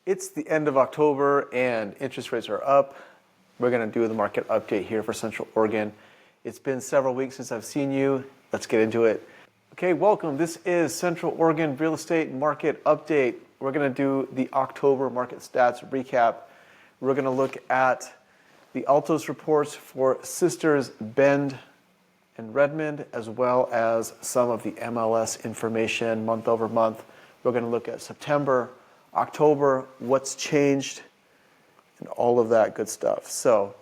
It's the end of October and interest rates are up. We're going to do the market update here for Central Oregon. It's been several weeks since I've seen you. Let's get into it. Okay, welcome. This is Central Oregon Real Estate Market Update. We're going to do the October market stats recap. We're going to look at the altos reports for Sisters Bend and Redmond, as well as some of the MLS information month over month. We're going to look at September, October, what's changed, and all of that good stuff. So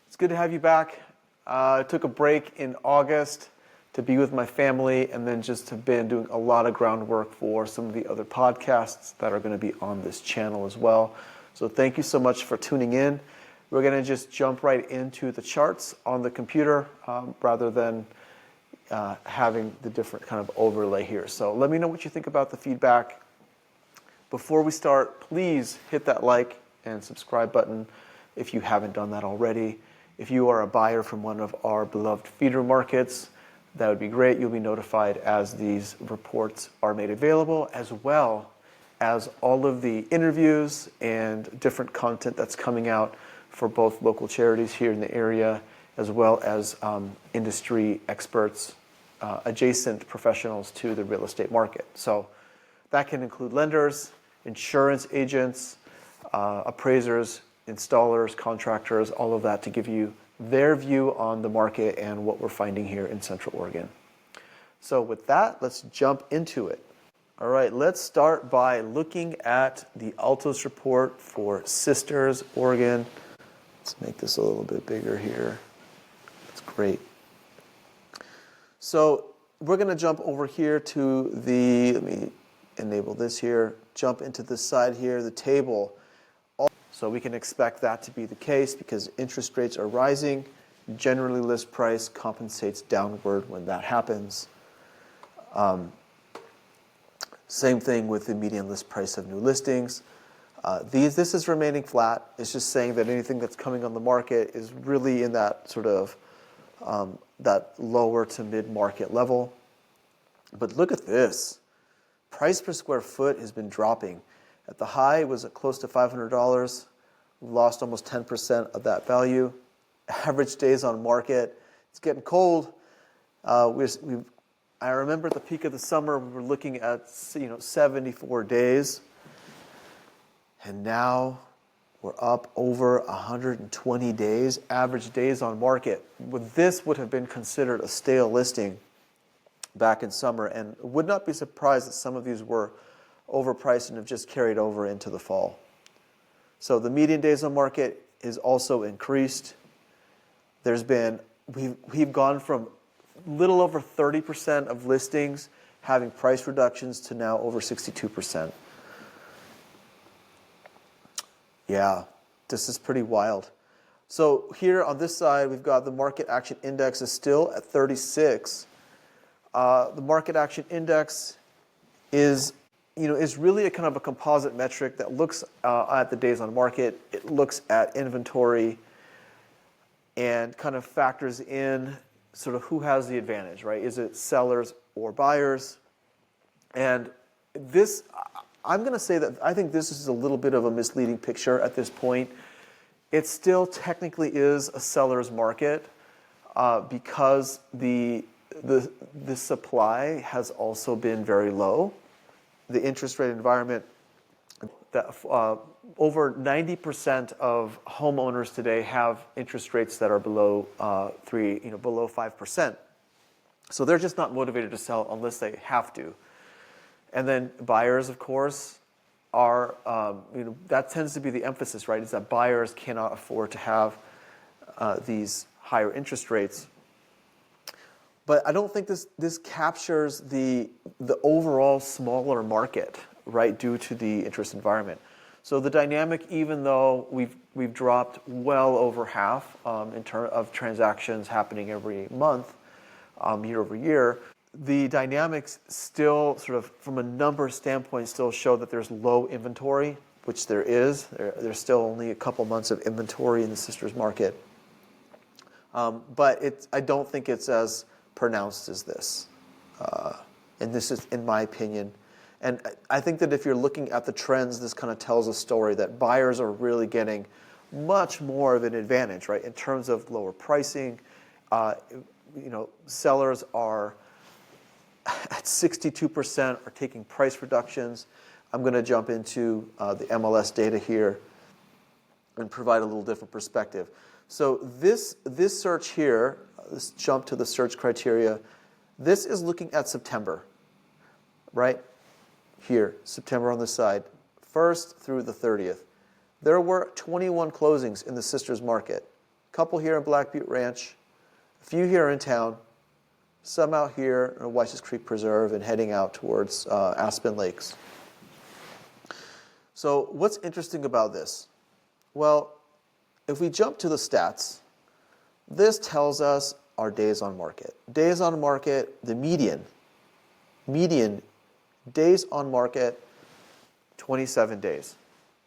it's good to have you back. I took a break in August to be with my family, and then just have been doing a lot of groundwork for some of the other podcasts that are going to be on this channel as well. So thank you so much for tuning in. We're going to just jump right into the charts on the computer rather than having the different kind of overlay here. So let me know what you think about the feedback. Before we start, please hit that like and subscribe button if you haven't done that already. If you are a buyer from one of our beloved feeder markets, that would be great. You'll be notified as these reports are made available, as well as all of the interviews and different content that's coming out for both local charities here in the area, as well as industry experts, adjacent professionals to the real estate market. So that can include lenders, insurance agents, appraisers, installers, contractors, all of that, to give you their view on the market and what we're finding here in Central Oregon. So with that, let's jump into it. All right, let's start by looking at the altos report for Sisters, Oregon. Let's make this a little bit bigger here. That's great. So we're going to jump over here to the, let me enable this here, jump into this side here, the table. So we can expect that to be the case because interest rates are rising. Generally, list price compensates downward when that happens. Same thing with the median list price of new listings. This is remaining flat. It's just saying that anything that's coming on the market is really in that sort of that lower to mid-market level. But look at this. Price per square foot has been dropping. At the high, it was at close to $500. We've lost almost 10% of that value. Average days on market, it's getting cold. I remember at the peak of the summer, we were looking at 74 days. And now we're up over 120 days, average days on market. This would have been considered a stale listing back in summer, and would not be surprised that some of these were overpriced and have just carried over into the fall. So the median days on market is also increased. We've gone from little over 30% of listings having price reductions to now over 62%. Yeah, this is pretty wild. So here on this side, we've got the market action index is still at 36. The market action index is really a kind of a composite metric that looks at the days on market. It looks at inventory and kind of factors in sort of who has the advantage, right? Is it sellers or buyers? And this, I'm going to say that I think this is a little bit of a misleading picture at this point. It still technically is a seller's market because the supply has also been very low. The interest rate environment, that over 90% of homeowners today have interest rates that are below below 5%. So they're just not motivated to sell unless they have to. And then buyers, of course, are that tends to be the emphasis, right? Is that buyers cannot afford to have these higher interest rates. But I don't think this captures the overall smaller market, right, due to the interest environment. So the dynamic, even though we've dropped well over half in terms of transactions happening every month, year over year, the dynamics still sort of, from a number standpoint, still show that there's low inventory, which there is. There's still only a couple months of inventory in the Sisters market. But I don't think it's as pronounced as this. And this is, in my opinion. And I think that if you're looking at the trends, this kind of tells a story that buyers are really getting much more of an advantage, right, in terms of lower pricing. Sellers are at 62% are taking price reductions. I'm going to jump into the MLS data here and provide a little different perspective. So this search here, let's jump to the search criteria. This is looking at September, right? Here, September on the side, 1st through the 30th. There were 21 closings in the Sisters Market. A couple here in Black Butte Ranch, a few here in town, some out here in Weiss's Creek Preserve and heading out towards Aspen Lakes. So what's interesting about this? Well, if we jump to the stats, this tells us our days on market. Days on market, the median days on market, 27 days.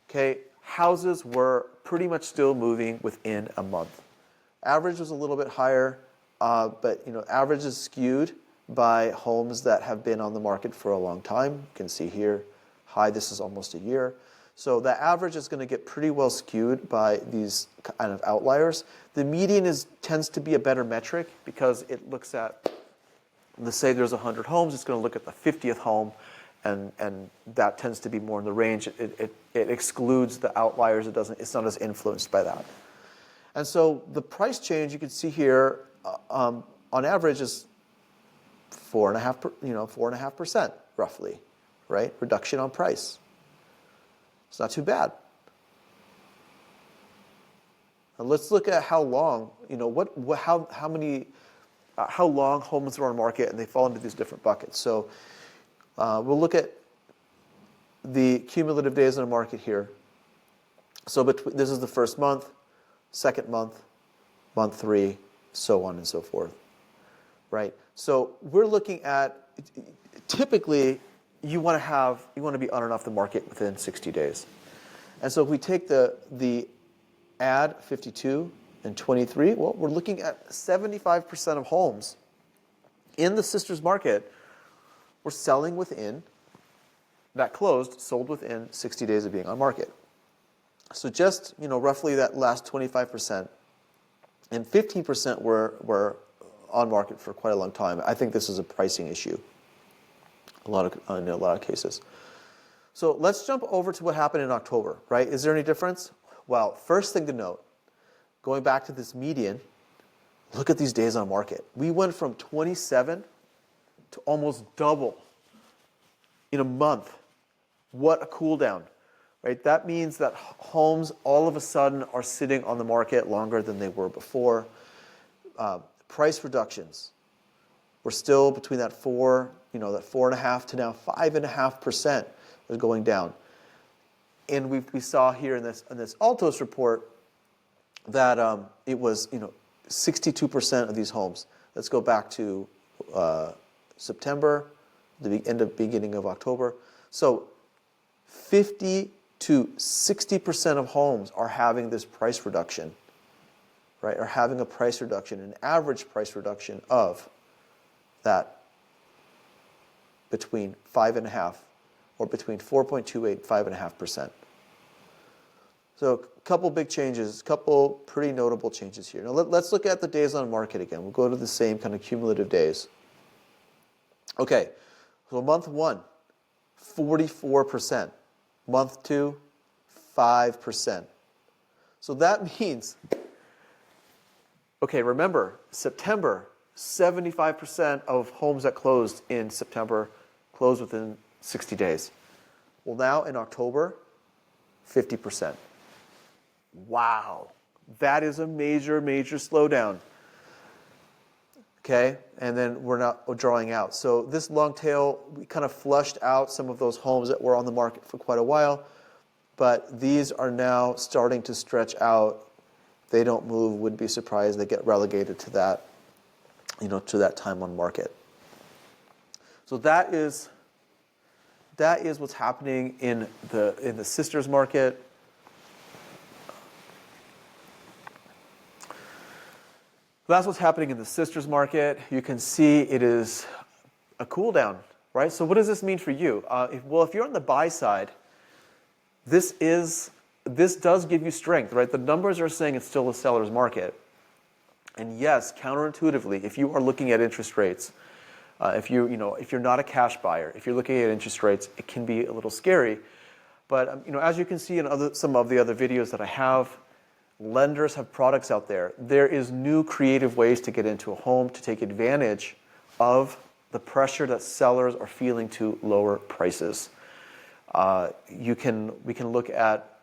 Okay, houses were pretty much still moving within a month. Average was a little bit higher, but average is skewed by homes that have been on the market for a long time. You can see here, high, this is almost a year. So the average is going to get pretty well skewed by these kind of outliers. The median tends to be a better metric because it looks at, let's say there's 100 homes, it's going to look at the 50th home, and that tends to be more in the range. It excludes the outliers. It's not as influenced by that. And so the price change you can see here on average is 4.5%, roughly, right? Reduction on price. It's not too bad. Now let's look at how long, how long homes are on market, and they fall into these different buckets. So we'll look at the cumulative days on the market here. So this is the first month, second month, month 3, so on and so forth, right? So we're looking at, typically, you want to be on and off the market within 60 days. And so if we take the add 52 and 23, well, we're looking at 75% of homes in the Sisters Market were selling within, that closed, sold within 60 days of being on market. So just, roughly that last 25%, and 15% were on market for quite a long time. I think this is a pricing issue. In a lot of cases. So let's jump over to what happened in October, right? Is there any difference? Well, first thing to note, going back to this median, look at these days on market. We went from 27 to almost double in a month. What a cool down, right? That means that homes all of a sudden are sitting on the market longer than they were before. Price reductions. We're still between that 4.5% to now 5.5% is going down. And we saw here in this Altos report that it was 62% of these homes. Let's go back to September, the beginning of October. So 50 to 60% of homes are having this price reduction, right? Are having a price reduction, an average price reduction of that between 5.5 or between 4.28 and 5.5%. So a couple big changes, a couple pretty notable changes here. Now let's look at the days on market again. We'll go to the same kind of cumulative days. Okay, so month 1, 44%. Month 2, 5%. So that means, okay, remember, September, 75% of homes that closed in September closed within 60 days. Well, now in October, 50%. Wow. That is a major, major slowdown. Okay, and then we're not drawing out. So this long tail, we kind of flushed out some of those homes that were on the market for quite a while, but these are now starting to stretch out. They don't move, wouldn't be surprised they get relegated to that, to that time on market. So that is what's happening in the Sisters Market. That's what's happening in the Sisters Market. You can see it is a cool down. right? So what does this mean for you? If you're on the buy side, this does give you strength, right? The numbers are saying it's still a seller's market. And yes, counterintuitively, if you are looking at interest rates, if you're not a cash buyer, if you're looking at interest rates, it can be a little scary. But as you can see in some of the other videos that I have, lenders have products out there. There is new creative ways to get into a home to take advantage of the pressure that sellers are feeling to lower prices. We can look at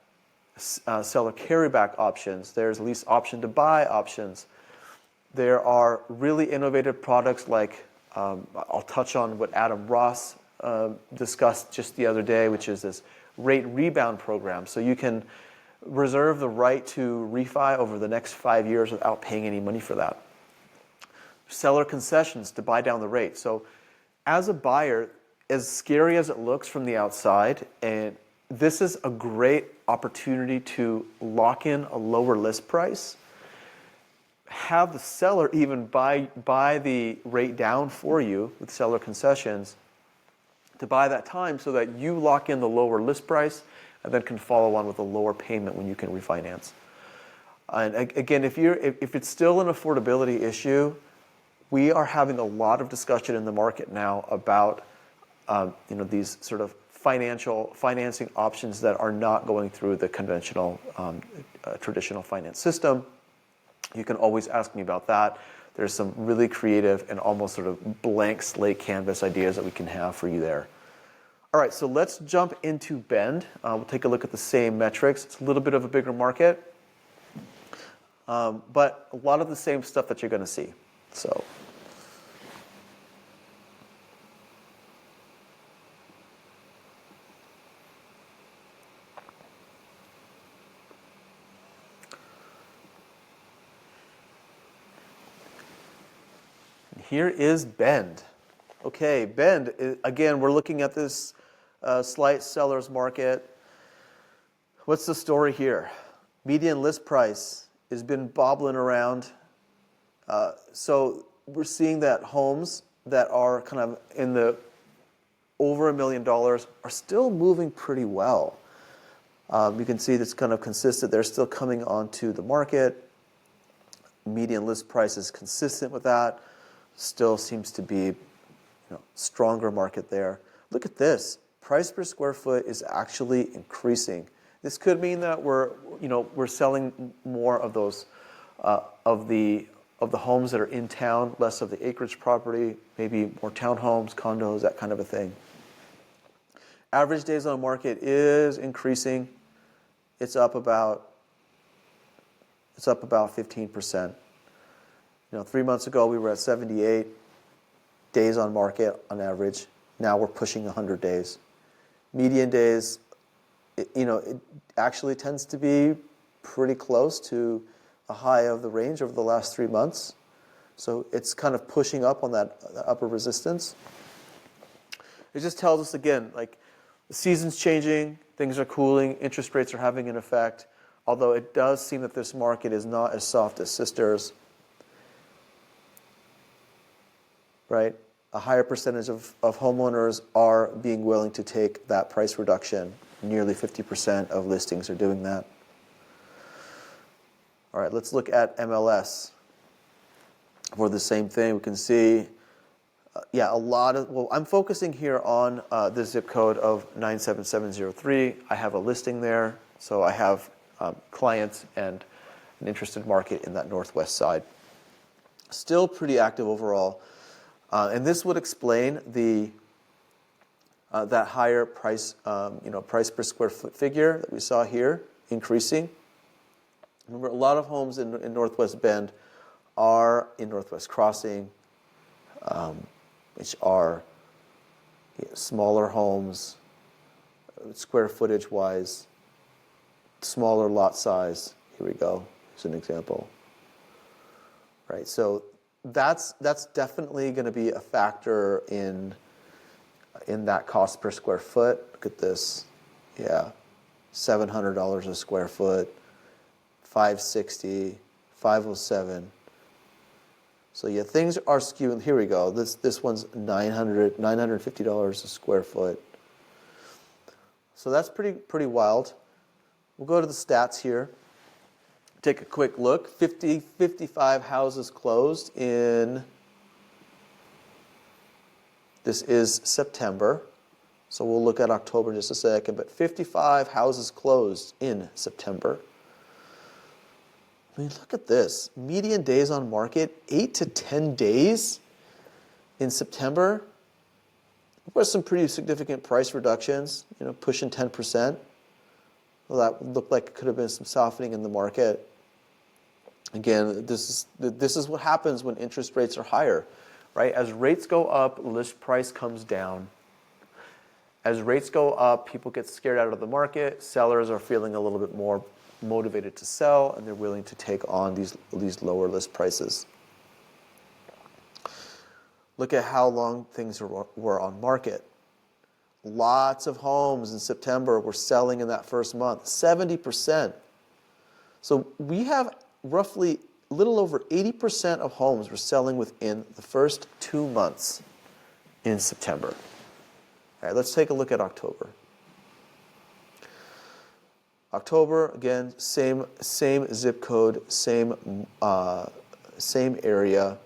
seller carryback options. There's lease option to buy options. There are really innovative products like, I'll touch on what Adam Ross discussed just the other day, which is this rate rebound program. So you can reserve the right to refi over the next 5 years without paying any money for that. Seller concessions to buy down the rate. So as a buyer, as scary as it looks from the outside, and this is a great opportunity to lock in a lower list price, have the seller even buy the rate down for you with seller concessions to buy that time so that you lock in the lower list price and then can follow on with a lower payment when you can refinance. And again, if it's still an affordability issue, we are having a lot of discussion in the market now about these sort of financing options that are not going through the conventional traditional finance system. You can always ask me about that. There's some really creative and almost sort of blank slate canvas ideas that we can have for you there. All right, so let's jump into Bend. We'll take a look at the same metrics. It's a little bit of a bigger market, but a lot of the same stuff that you're going to see. So here is Bend. Okay, Bend, again, we're looking at this slight seller's market. What's the story here? Median list price has been bobbling around. So we're seeing that homes that are kind of in the over $1 million are still moving pretty well. You can see that's kind of consistent. They're still coming onto the market. Median list price is consistent with that. Still seems to be stronger market there. Look at this. Price per square foot is actually increasing. This could mean that we're selling more of those of the homes that are in town, less of the acreage property, maybe more townhomes, condos, that kind of a thing. Average days on market is increasing. It's up about 15%. 3 months ago we were at 78 days on market on average. Now we're pushing 100 days. Median days, it actually tends to be pretty close to a high of the range over the last 3 months. So it's kind of pushing up on that upper resistance. It just tells us again, like the season's changing, things are cooling, interest rates are having an effect, although it does seem that this market is not as soft as sisters. Right? A higher percentage of homeowners are being willing to take that price reduction. Nearly 50% of listings are doing that. All right, let's look at MLS. For the same thing, we can see, I'm focusing here on the zip code of 97703. I have a listing there, so I have clients and an interested market in that northwest side. Still pretty active overall. And this would explain that higher price, price per square foot figure that we saw here increasing. Remember, a lot of homes in Northwest Bend are in Northwest Crossing, which are smaller homes, square footage wise, smaller lot size. Here we go. Here's an example. Right. So that's definitely going to be a factor in that cost per square foot. Look at this. Yeah. $700 a square foot, $560, $507. So yeah, things are skewing. Here we go. This one's $950 a square foot. So that's pretty wild. We'll go to the stats here. Take a quick look. 55 houses closed in, this is September. So we'll look at October in just a second, but 55 houses closed in September. I mean, look at this. Median days on market, 8 to 10 days in September. There were some pretty significant price reductions, pushing 10%. Well, that looked like it could have been some softening in the market. Again, this is what happens when interest rates are higher, right? As rates go up, list price comes down. As rates go up, people get scared out of the market. Sellers are feeling a little bit more motivated to sell, and they're willing to take on these lower list prices. Look at how long things were on market. Lots of homes in September were selling in that first month, 70%. So we have roughly a little over 80% of homes were selling within the first 2 months in September. All right, let's take a look at October. October, again, same zip code, same area.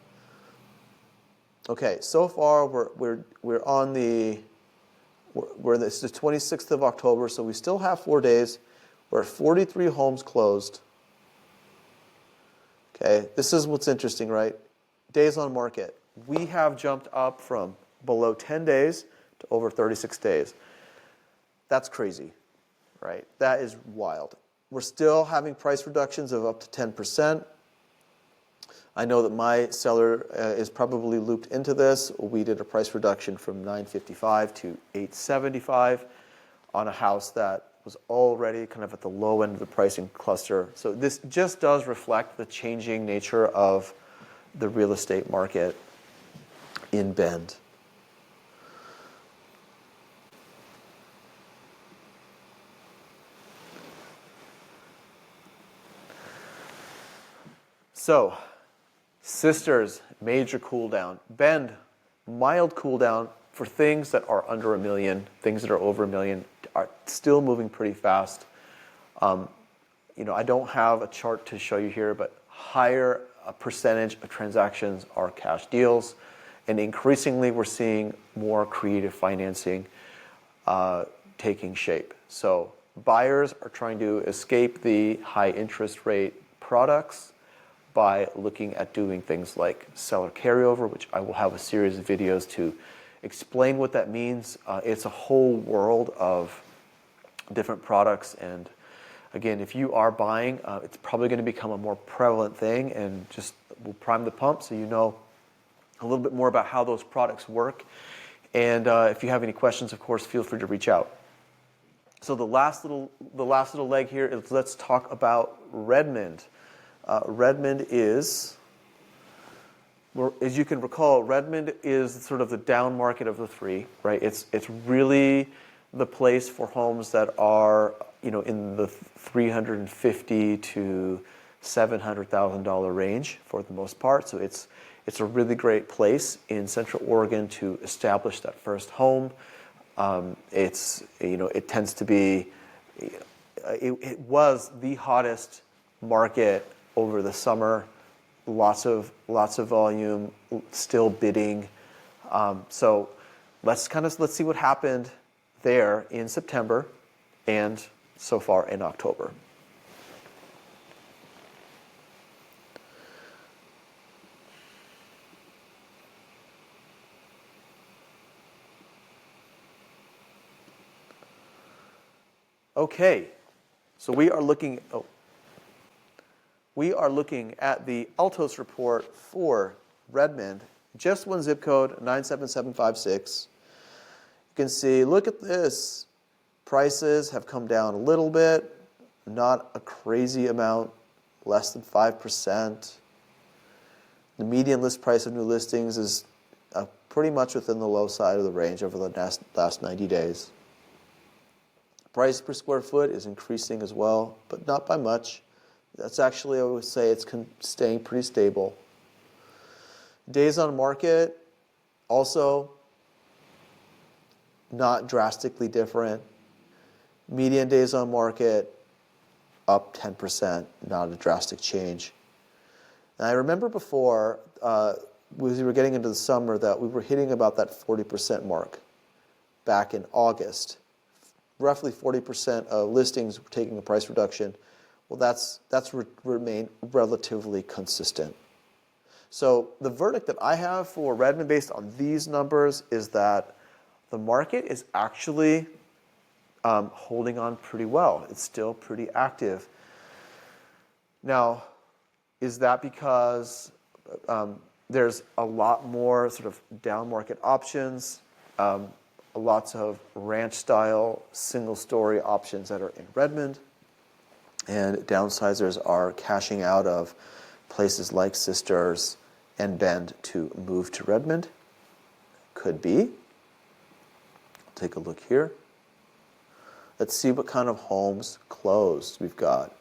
Okay, so far we're on the it's the 26th of October, so we still have 4 days. We're at 43 homes closed. Okay, this is what's interesting, right? Days on market. We have jumped up from below 10 days to over 36 days. That's crazy, right? That is wild. We're still having price reductions of up to 10%. I know that my seller is probably looped into this. We did a price reduction from $955 to $875 on a house that was already kind of at the low end of the pricing cluster. So this just does reflect the changing nature of the real estate market in Bend. So, Sisters, major cool down. Bend, mild cool down for things that are under $1 million. Things that are over $1 million are still moving pretty fast. I don't have a chart to show you here, but higher percentage of transactions are cash deals, and increasingly we're seeing more creative financing taking shape. So buyers are trying to escape the high interest rate products by looking at doing things like seller carryover, which I will have a series of videos to explain what that means. It's a whole world of different products, and again, if you are buying, it's probably going to become a more prevalent thing, and just we'll prime the pump so you know a little bit more about how those products work. And if you have any questions, of course, feel free to reach out. So the last little leg here is, let's talk about Redmond. Redmond is, as you can recall, Redmond is sort of the down market of the three, right? It's really the place for homes that are, in the $350,000 to $700,000 range for the most part. So it's a really great place in Central Oregon to establish that first home. It tends to be, it was the hottest market over the summer. Lots of volume, still bidding. So let's see what happened there in September and so far in October. Okay, so we are looking at the Altos report for Redmond, just one zip code, 97756. You can see, look at this. Prices have come down a little bit, not a crazy amount, less than 5%. The median list price of new listings is pretty much within the low side of the range over the last 90 days. Price per square foot is increasing as well, but not by much. That's actually, I would say, it's staying pretty stable. Days on market, also not drastically different. Median days on market, up 10%, not a drastic change. And I remember before, as we were getting into the summer, that we were hitting about that 40% mark back in August. Roughly 40% of listings were taking a price reduction. Well, that's remained relatively consistent. So the verdict that I have for Redmond based on these numbers is that the market is actually holding on pretty well. It's still pretty active. Now, is that because there's a lot more sort of down market options, lots of ranch-style single-story options that are in Redmond, and downsizers are cashing out of places like Sisters and Bend to move to Redmond? Could be. Take a look here. Let's see what kind of homes closed we've got.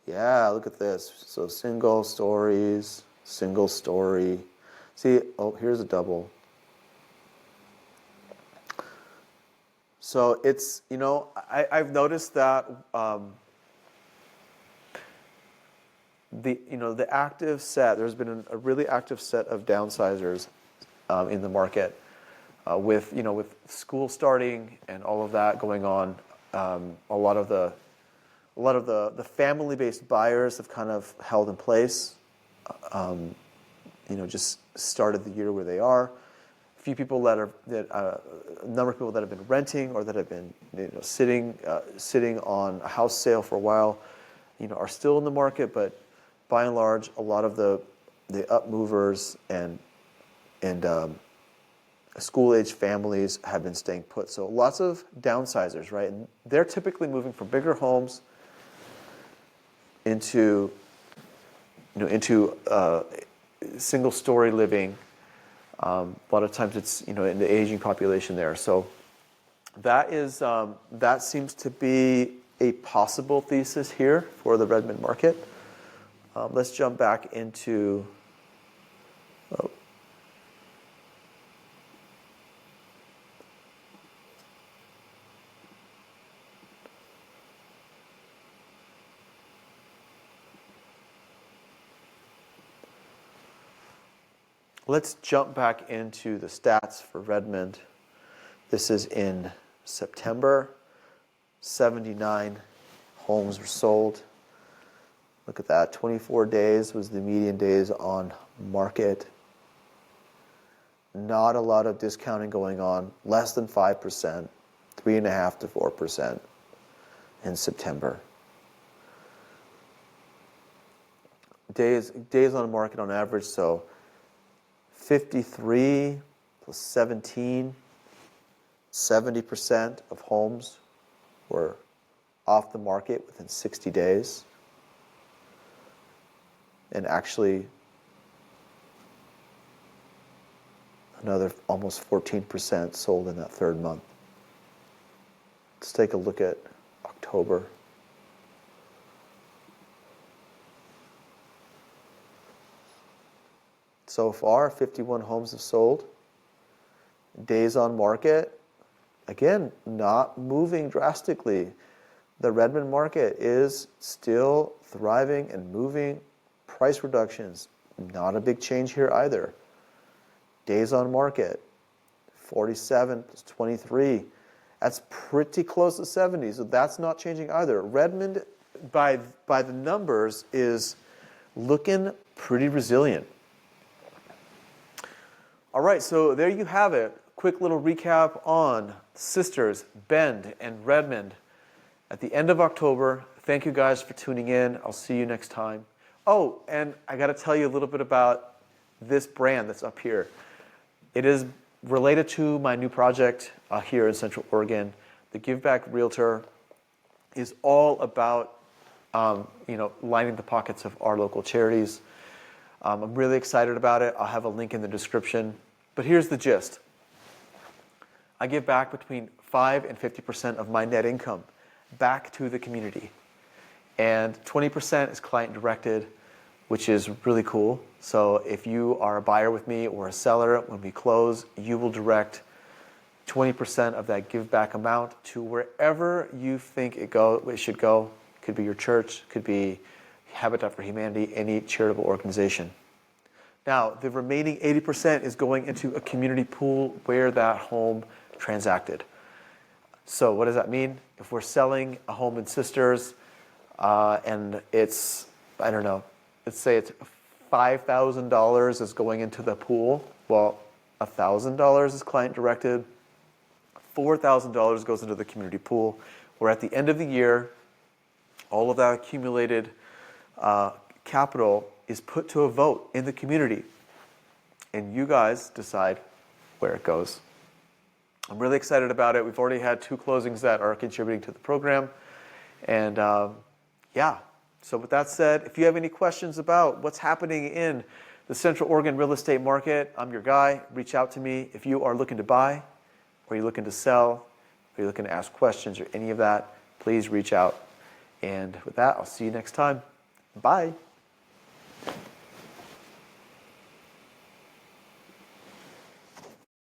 Yeah, look at this. So single stories, single story. See, oh, here's a double. So it's, I've noticed that the active set, there's been a really active set of downsizers in the market. With school starting and all of that going on, a lot of the family-based buyers have kind of held in place. Just started the year where they are. A few people a number of people that have been renting or that have been sitting on a house sale for a while, are still in the market, but by and large, a lot of the up movers and school-age families have been staying put. So lots of downsizers, right? And they're typically moving from bigger homes into single-story living. A lot of times it's in the aging population there. So that seems to be a possible thesis here for the Redmond market. Let's jump back into. Let's jump back into the stats for Redmond. This is in September. 79 homes were sold. Look at that. 24 days was the median days on market. Not a lot of discounting going on. Less than 5%, 3.5% to 4% in September. Days on market on average, so 53 plus 17, 70% of homes were off the market within 60 days. And actually, another almost 14% sold in that third month. Let's take a look at October. So far, 51 homes have sold. Days on market, again, not moving drastically. The Redmond market is still thriving and moving. Price reductions, not a big change here either. Days on market, 47 plus 23. That's pretty close to 70, so that's not changing either. Redmond, by the numbers, is looking pretty resilient. All right, so there you have it. Quick little recap on Sisters, Bend, and Redmond at the end of October. Thank you guys for tuning in. I'll see you next time. Oh, and I got to tell you a little bit about this brand that's up here. It is related to my new project here in Central Oregon. The Give Back Realtor is all about lining the pockets of our local charities. I'm really excited about it. I'll have a link in the description. But here's the gist. I give back between 5 and 50% of my net income back to the community. And 20% is client directed. which is really cool. So if you are a buyer with me or a seller, when we close, you will direct 20% of that give back amount to wherever you think it should go. Could be your church, could be Habitat for Humanity, any charitable organization. Now, the remaining 80% is going into a community pool where that home transacted. So what does that mean? If we're selling a home in Sisters and it's, I don't know, let's say it's $5,000 is going into the pool. Well, $1,000 is client directed. $4,000 goes into the community pool, where at the end of the year, all of that accumulated capital is put to a vote in the community, and you guys decide where it goes. I'm really excited about it. We've already had 2 closings that are contributing to the program, and yeah. So with that said, if you have any questions about what's happening in the Central Oregon real estate market, I'm your guy. Reach out to me. If you are looking to buy, or you're looking to sell, or you're looking to ask questions or any of that, please reach out. And with that, I'll see you next time. Bye.